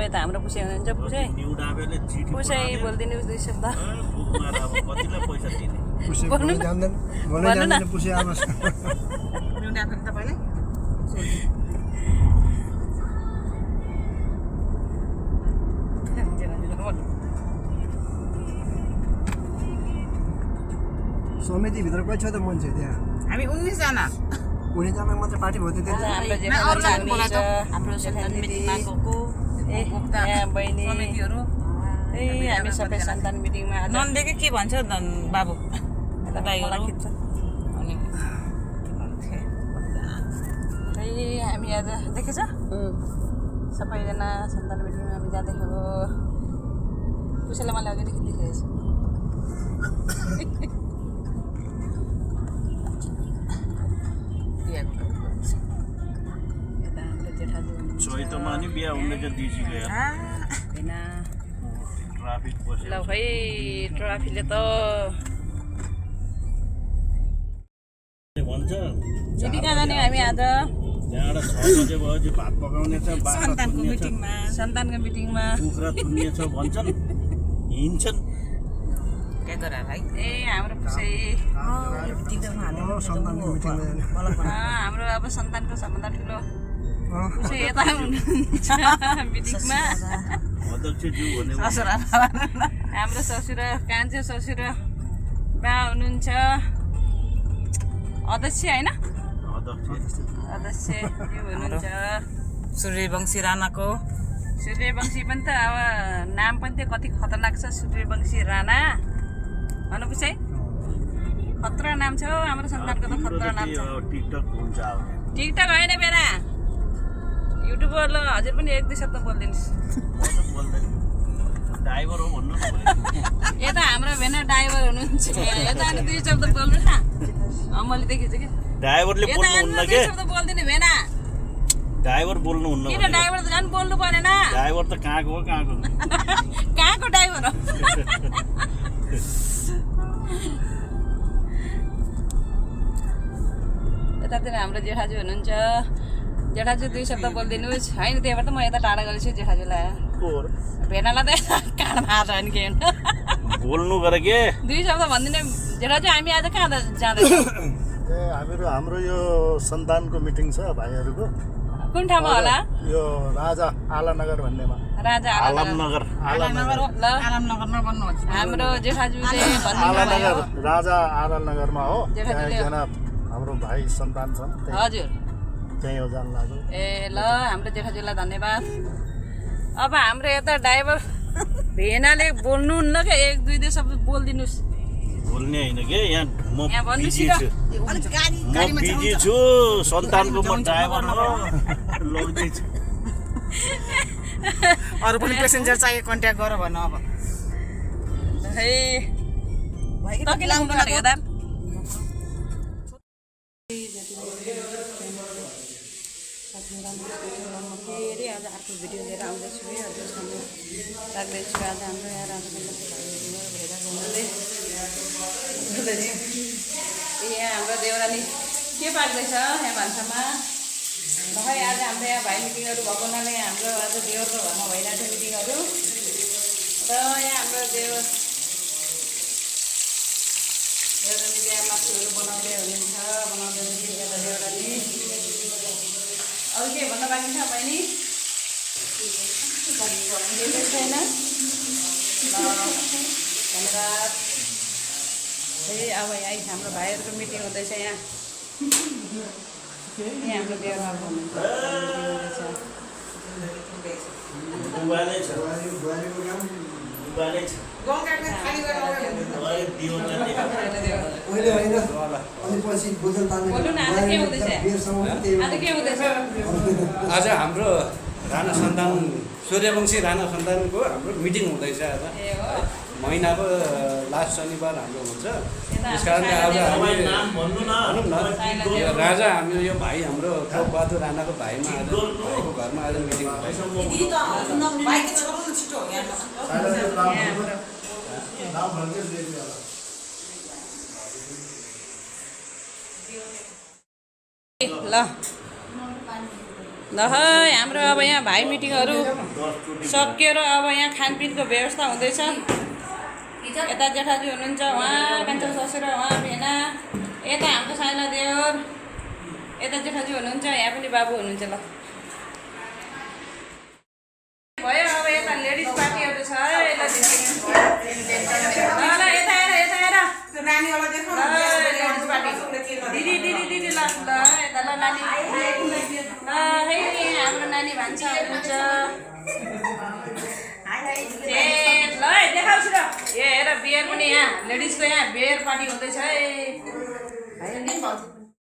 यता हाम्रो पुसै हुनुहुन्छ पुसै बोलिदिनु 2 शब्द भन्नु न पुसै आवाज समिति भित्र कोही छ त मान्छे त्यहाँ हामी 19 जना 19 जना मात्र पार्टी भयो त्यति हाम्रो सन्तान मिटिङमा गएको बहिनी समितिहरू हामी सबै सन्तान मिटिङमा नन्देको के भन्छ बाबु मलाई खिच्छ अनि हामी आज देखेछ सबैजना सन्तान मिटिङमा हामी जाँदैछौँ पुसैलाई मलाई अगाडिदेखि देखेको छु चैतमा नि बिहा हुँदैछ दिदीको होइन ट्राफिक बस्यो ल भाइ ट्राफिकले त भन्छ सिटी कहाँ जाने हामी आज त्यहाँबाट 6 बजे भएपछि भात पकाउने छ सन्तानको मिटिङमा सन्तानको मिटिङमा कुखुरा थुन्ने छ भन्छन् हिँड्छन् के गरा भाइ ए हाम्रो पुसै हाम्रो अब सन्तानको सबभन्दा ठुलो पुसै यता हुनुहुन्छ मिटिङमा अध्यक्षज्यू भने हाम्रो ससुरा कान्छे ससुरा बा हुनुहुन्छ अध्यक्ष होइन अध्यक्षज्यू हुनुहुन्छ सूर्यवंशी राणाको सूर्यवंशी पनि त अब नाम पनि त कति खतरनाक छ सूर्यवंशी राणा भन्नु पुसै खतरा नाम छ हाम्रो सन्तानको त खतरा नाम छ टिकटक हुन्छ अब टिकटक होइन बेला युट्युबर ल हजुर पनि 1-2 शब्द बोलिदिनुहोस् ड्राइभर हो भन्नु यता हाम्रो भेना ड्राइभर हुनुहुन्छ यता अनि 2 शब्द बोल्नु न मैले देखेछु कि ड्राइभरले बोल्नुहुन्न के शब्द बोल्दिनु भेना ड्राइभर बोल्नुहुन्न किन ड्राइभर त झन् बोल्नु परेन ड्राइभर त कहाँको हो कहाँको कहाँको ड्राइभर हो यतातिर हाम्रो जेठाजु हुनुहुन्छ जेठाजु 2 शब्द बोलिदिनुहोस् होइन त्यहाँबाट त म यता टाढा गरेछु जेठाजुलाई भेनालाई त काँडमा हाल्छ नि के बोल्नु गरे के 2 शब्द भनिदिनु जेठाजु हामी आज कहाँ जाँदैछौँ हाम्रो यो सन्तानको मिटिङ छ भाइहरूको कुन ठाउँमा होला यो राजा आलानगर भन्नेमा राजा आलमनगर ल आलमनगरमा भन्नुहुन्छ हाम्रो जेठाजुले आलानगर राजा आलानगरमा हो जेठाजुले त्यहाँ एकजना हाम्रो भाइ सन्तान छन् हजुर त्यहीँ हो जान लाग्यो ए ल हाम्रो जेठाजुलाई धन्यवाद अब हाम्रो यता ड्राइभर भेनाले बोल्नुहुन्न क्या 1-2 शब्द बोलिदिनुहोस् बोल्ने होइन के यहाँ म भन्नुहोस् बिजी न। छु म बिजी छु सन्तानको म ड्राइभर हो लग्दैछु अरू पनि पेसेन्जर चाहिए कन्ट्याक्ट गर भन अब है त किन आउनु भनेको त फेरि आज अर्को भिडियो लिएर आउँदैछु है हजुरसँग राख्दैछु आज हाम्रो यहाँ यहाँ हाम्रो देउरानी के पाक्दैछ यहाँ भान्सामा खै आज हाम्रो यहाँ भाइ मिटिङहरू भएको हुनाले हाम्रो आज देवरको घरमा भइरहेको छ मिटिङहरू र यहाँ हाम्रो देउरानी बिहा मासुहरू बनाउँदै हुनुहुन्छ बनाउँदै हुनुहुन्छ यहाँ देउरानी अरू के भन्न बाँकी छ बहिनी छैन धन्यवाद फेरि अब यहाँ हाम्रो भाइहरूको मिटिङ हुँदैछ यहाँ हाम्रो देउरा हुनुहुन्छ बोल्नु न आज के हुँदैछ आज के हुँदैछ आज हाम्रो राणा सन्तान सूर्यवंशी राणा सन्तानको हाम्रो मिटिङ हुँदैछ आज ए हो महिनाको लास्ट शनिबार हाम्रो हुन्छ त्यस कारणले आज हामी भनौँ न यो राजा हामी यो भाइ हाम्रो बहादुर राणाको भाइमा आज भाइको घरमा आज मिटिङ हुँदैछ ल ल है हाम्रो अब यहाँ भाइ मिटिङहरू सकियो र अब यहाँ खानपिनको व्यवस्था हुँदैछ। यता जेठाजी हुनुहुन्छ, उहाँ कान्छा ससुर, उहाँ भेना, यता हाम्रो साइला देवर, यता जेठाजी हुनुहुन्छ, यहाँ पनि बाबु हुनुहुन्छ। ल भयो अब यता लेडिज पार्टीहरू छ है। ल यता हेर लेडिज पार्टी दिदी दिदी दिदी ल ल यता ल नानी ल है हाम्रो नानी भान्सा हुनुहुन्छ। ए ल देखाउँछु र ए हेर बियर पनि यहाँ लेडिजको यहाँ बियर पार्टी हुँदैछ है।